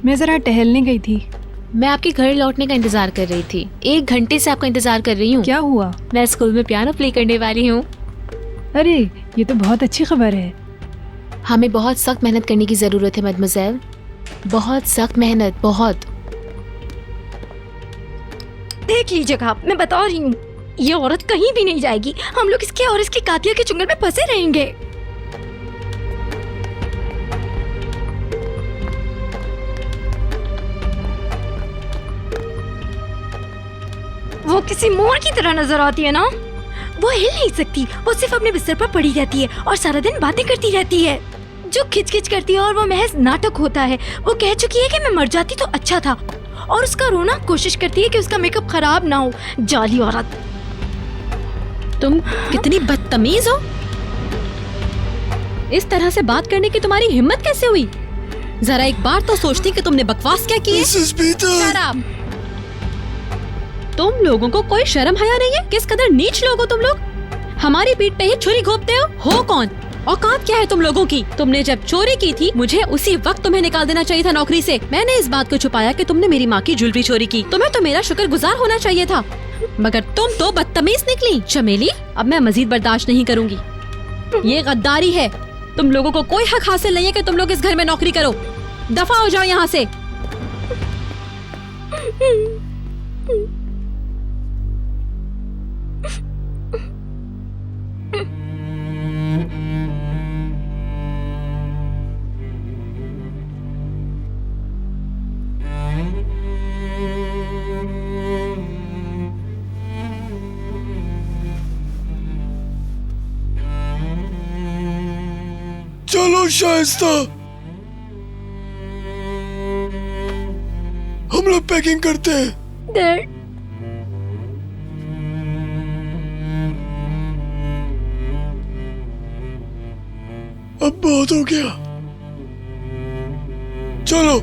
मैं जरा टहलने गई थी। मैं आपके घर लौटने का इंतजार कर रही थी। 1 घंटे से आपका इंतजार कर रही हूँ। क्या हुआ? मैं स्कूल में पियानो प्ले करने वाली हूँ। अरे, ये तो बहुत अच्छी खबर है। हमें बहुत सख्त मेहनत करने की जरूरत है मैडमोज़ेल, बहुत सख्त मेहनत, बहुत। देख लीजिएगा, मैं बता रही हूँ, ये औरत कहीं भी नहीं जाएगी। हम लोग इसके और इसकी कातिया के चुंगल में फंसे रहेंगे। वो किसी मोर की तरह नजर आती है ना। वो हिल नहीं सकती, वो सिर्फ अपने बिस्तर पर पड़ी रहती है और सारा दिन बातें करती रहती है, जो खिच-खिच करती है, और वो महज नाटक होता है। वो कह चुकी है कि मैं मर जाती तो अच्छा था, और उसका रोना कोशिश करती है कि उसका मेकअप खराब ना हो। जाली औरत। तुम कितनी बदतमीज हो। इस तरह से बात करने की तुम्हारी हिम्मत कैसे हुई? जरा एक बार तो सोचती कि तुमने बकवास क्या की है। तुम लोगों को कोई शर्म हया नहीं है? किस कदर नीच लोग हो तुम लोग। हमारी पीठ पे ही छुरी घोंपते हो कौन? औकात क्या है तुम लोगों की? तुमने जब चोरी की थी, मुझे उसी वक्त तुम्हें निकाल देना चाहिए था नौकरी से। मैंने इस बात को छुपाया कि तुमने मेरी माँ की ज्वेलरी चोरी की। तुम्हें तो मेरा शुक्रगुजार होना चाहिए था, मगर तुम तो बदतमीज निकली। चमेली, अब मैं मजीद बर्दाश्त नहीं करूंगी। ये गद्दारी है। तुम लोगों को कोई हक हासिल नहीं है कि तुम लोग इस घर में नौकरी करो। दफा हो जाओ यहाँ से। चलो शाइस्ता, हम लोग पैकिंग करते हैं। डैड, अब बहुत हो गया, चलो।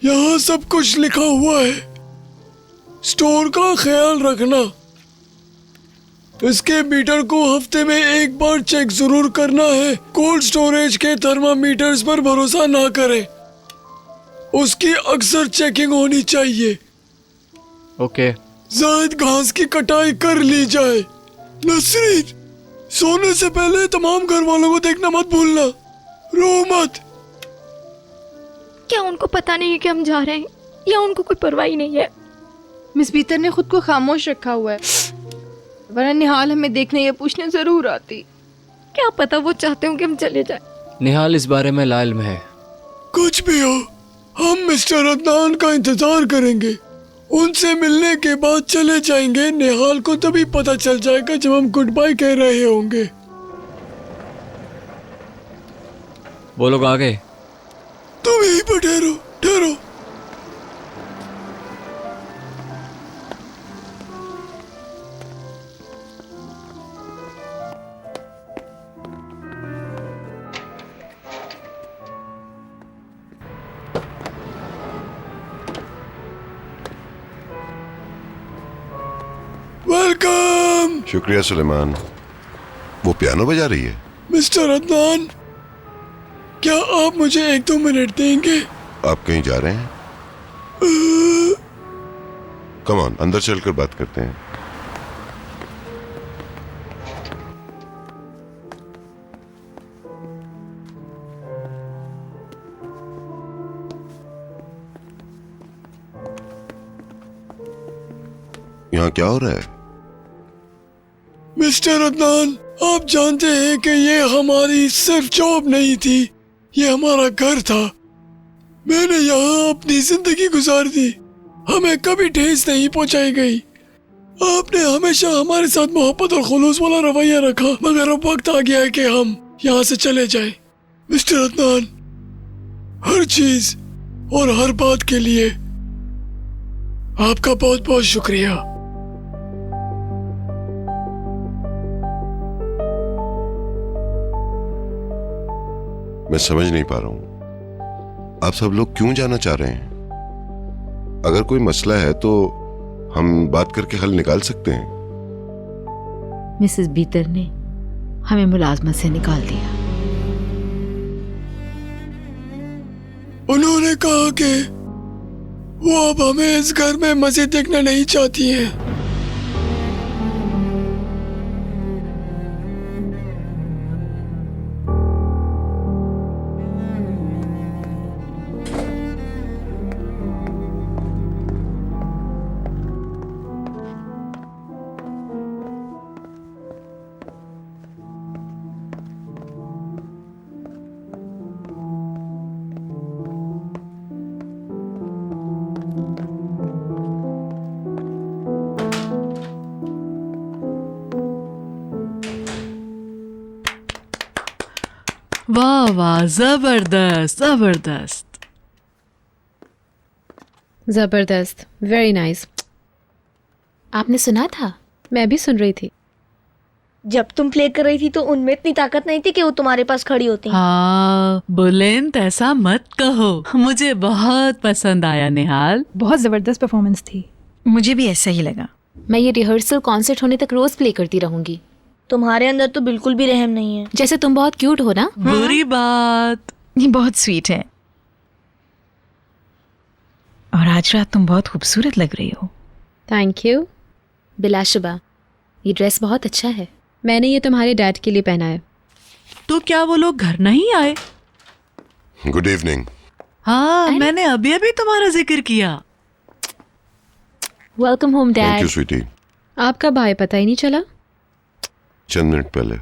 यहाँ सब कुछ लिखा हुआ है। स्टोर का ख्याल रखना। इसके मीटर को हफ्ते में एक बार चेक जरूर करना है। कोल्ड स्टोरेज के थर्मामीटर्स पर भरोसा ना करें, उसकी अक्सर चेकिंग होनी चाहिए। ओके। जायद घास की कटाई कर ली जाए। नसरीन, सोने से पहले तमाम घर वालों को देखना मत भूलना। रो मत। क्या उनको पता नहीं है कि हम जा रहे हैं, या उनको कोई परवाह ही नहीं है? मिस बीतर ने खुद को खामोश रखा हुआ है, वरना निहाल हमें देखने या पूछने जरूर आती। क्या पता वो चाहते हो कि हम चले जाएं। निहाल इस बारे में लाइल्म है। कुछ भी हो, हम मिस्टर अदनान का इंतजार करेंगे। उनसे मिलने के बाद चले जाएंगे। निहाल को तभी पता चल जाएगा जब हम गुड बाय कह रहे होंगे। वो लोग आ गए। तुम यहीं पर ठहरो, ठहरो। वेलकम। शुक्रिया सुलेमान। वो पियानो बजा रही है। मिस्टर अदनान, क्या आप मुझे 1-2 मिनट देंगे? आप कहीं जा रहे हैं? कम ऑन, अंदर चलकर बात करते हैं। यहाँ क्या हो रहा है? मिस्टर अदनान, आप जानते हैं कि ये हमारी सिर्फ जॉब नहीं थी, ये हमारा घर था। मैंने यहाँ अपनी जिंदगी गुजार दी, हमें कभी ठेस नहीं पहुंचाई गई। आपने हमेशा हमारे साथ मोहब्बत और खुलूस वाला रवैया रखा, मगर अब वक्त आ गया है कि हम यहाँ से चले जाएं। मिस्टर अदनान, हर चीज और हर बात के लिए आपका बहुत बहुत शुक्रिया। मैं समझ नहीं पा रहा हूं, आप सब लोग क्यों जाना चाह रहे हैं? अगर कोई मसला है तो हम बात करके हल निकाल सकते हैं। मिसेस बीतर ने हमें मुलाजमत से निकाल दिया। उन्होंने कहा कि वो अब हमें इस घर में मजीद देखना नहीं चाहती हैं। वाह वाह, जबरदस्त जबरदस्त जबरदस्त, वेरी नाइस। आपने सुना था? मैं भी सुन रही थी। जब तुम प्ले कर रही थी तो उनमें इतनी ताकत नहीं थी कि वो तुम्हारे पास खड़ी होती। हाँ, बुलंद ऐसा मत कहो, मुझे बहुत पसंद आया निहाल। बहुत जबरदस्त परफॉर्मेंस थी। मुझे भी ऐसा ही लगा। मैं ये रिहर्सल कॉन्सर्ट होने तक रोज प्ले करती रहूंगी। तुम्हारे अंदर तो बिल्कुल भी रहम नहीं है। जैसे तुम बहुत क्यूट हो ना। बुरी बात। ये बहुत स्वीट है, और आज रात तुम बहुत खूबसूरत लग रही हो। Thank you. बिलाशुबा, ये ड्रेस बहुत अच्छा है। मैंने ये तुम्हारे डैड के लिए पहना है। तो क्या वो लोग घर नहीं आए? Good evening. हाँ, मैंने अभी अभी तुम्हारा जिक्र किया। Welcome home thank dad. You sweetie. आपका भाई पता ही नहीं चला। चंद मिनट पहले।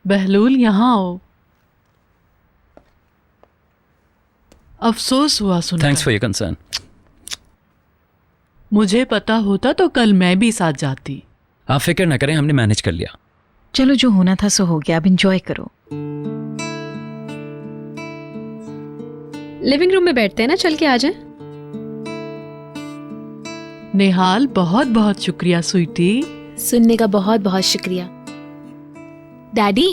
बहलूल, यहाँ आओ। अफसोस हुआ सुनकर। Thanks for your concern. मुझे पता होता तो कल मैं भी साथ जाती। आप फिक्र न करें, हमने मैनेज कर लिया। चलो, जो होना था सो हो गया, अब एंजॉय करो। लिविंग रूम में बैठते हैं ना, चल के आ जाए। निहाल, बहुत बहुत शुक्रिया स्वीटी। सुनने का बहुत बहुत शुक्रिया। डैडी,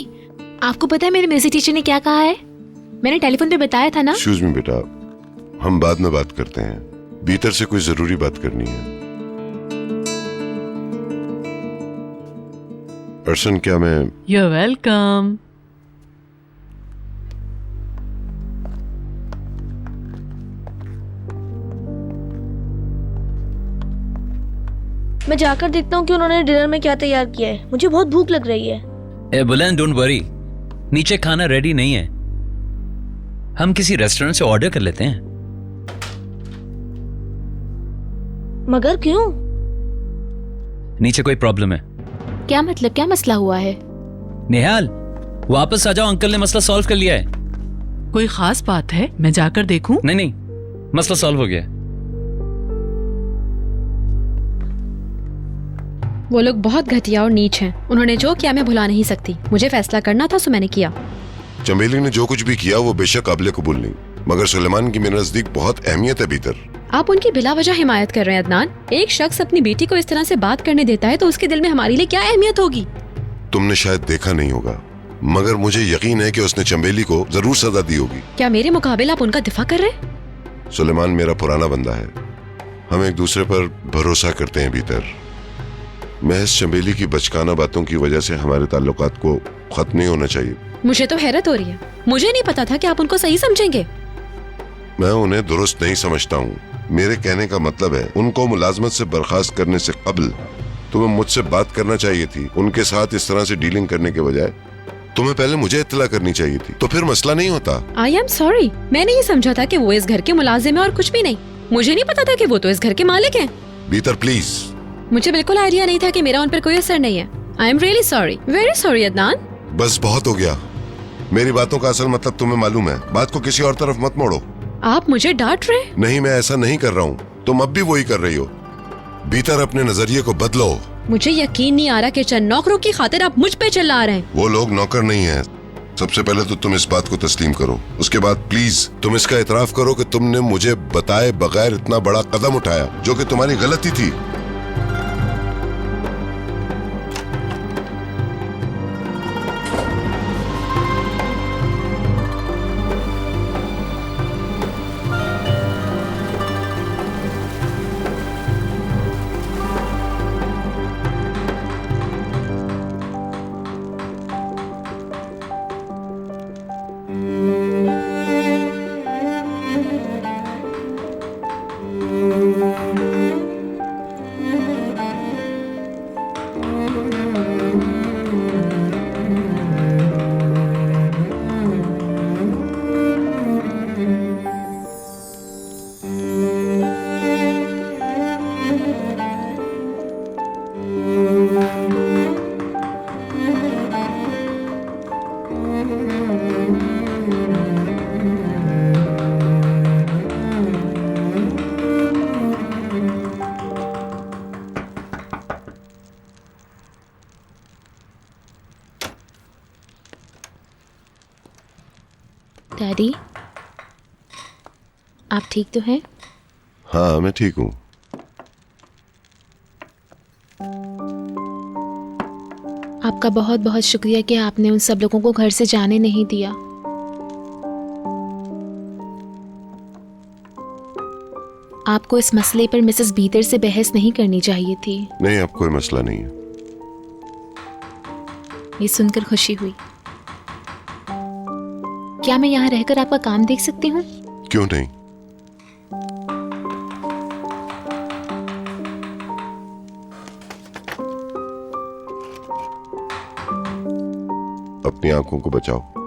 आपको पता है मेरे म्यूजिक टीचर ने क्या कहा है? मैंने टेलीफोन पे बताया था ना। एक्सक्यूज मी बेटा, हम बाद में बात करते हैं। भीतर से कोई जरूरी बात करनी है। अर्शन, क्या मैं यू आर वेलकम। मैं जाकर देखता हूँ कि उन्होंने डिनर में क्या तैयार किया है। मुझे बहुत भूख लग रही है। ए बुलंद, डोंट वरी, नीचे खाना रेडी नहीं है, हम किसी रेस्टोरेंट से ऑर्डर कर लेते हैं। मगर क्यों? नीचे कोई प्रॉब्लम है? क्या मतलब, क्या मसला हुआ है? निहाल, वापस आ जाओ, अंकल ने मसला सॉल्व कर लिया है। कोई खास बात है? मैं जाकर देखूं? नहीं नहीं, मसला सॉल्व हो गया है। वो लोग बहुत घटिया और नीच हैं। उन्होंने जो किया मैं भुला नहीं सकती। मुझे फैसला करना था, सो मैंने किया। चमेली ने जो कुछ भी किया वो बेशक काबिल कबूल नहीं, मगर सुलेमान की मेरे नजदीक बहुत अहमियत है भीतर। आप उनकी बिला वजह हिमायत कर रहे हैं अदनान। एक शख्स अपनी बेटी को इस तरह से बात करने देता है तो उसके दिल में हमारे लिए क्या अहमियत होगी? तुमने शायद देखा नहीं होगा, मगर मुझे यकीन है कि उसने चमेली को जरूर सजा दी होगी। क्या मेरे मुकाबले आप उनका दिफा कर रहे? सुलेमान मेरा पुराना बंदा है, हम एक दूसरे पर भरोसा करते हैं भीतर। महज चमेली की बचकाना बातों की वजह से हमारे ताल्लुकात को खत्म नहीं होना चाहिए। मुझे तो हैरत हो रही है। मुझे नहीं पता था कि आप उनको सही समझेंगे। मैं उन्हें दुरुस्त नहीं समझता हूँ। मेरे कहने का मतलब है, उनको मुलाजमत से बर्खास्त करने से कबल तुम्हें मुझसे बात करना चाहिए थी। उनके साथ इस तरह से डीलिंग करने के बजाय तुम्हें पहले मुझे इत्तला करनी चाहिए थी, तो फिर मसला नहीं होता। आई एम सॉरी, मैंने ये समझा था कि वो इस घर के मुलाजिम है और कुछ भी नहीं। मुझे नहीं पता था कि वो तो इस घर के मालिक हैं। भीतर प्लीज। मुझे बिल्कुल आइडिया नहीं था कि मेरा उन पर कोई असर नहीं है। I am really sorry, very sorry Adnan. बस बहुत हो गया। मेरी बातों का असल मतलब तुम्हें मालूम है। बात को किसी और तरफ मत मोड़ो। आप मुझे डांट रहे? नहीं, मैं ऐसा नहीं कर रहा हूँ। तुम अब भी वही कर रही हो। भीतर अपने नजरिए को बदलो। मुझे यकीन नहीं आ रहा कि चंद नौकरों की खातिर आप मुझ पे चिल्ला रहे हैं। वो लोग नौकर नहीं हैं। सबसे पहले तो तुम इस बात को तस्लीम करो, उसके बाद प्लीज तुम इसका इतराफ करो कि तुमने मुझे बताए बगैर इतना बड़ा कदम उठाया, जो कि तुम्हारी गलती थी। डैडी, आप ठीक तो हैं? हाँ, मैं ठीक हूँ। आपका बहुत बहुत शुक्रिया कि आपने उन सब लोगों को घर से जाने नहीं दिया। आपको इस मसले पर मिसेस भीतर से बहस नहीं करनी चाहिए थी। नहीं, अब कोई मसला नहीं है। ये सुनकर खुशी हुई। क्या मैं यहाँ रहकर आपका काम देख सकती हूँ? क्यों नहीं? अपनी आंखों को बचाओ।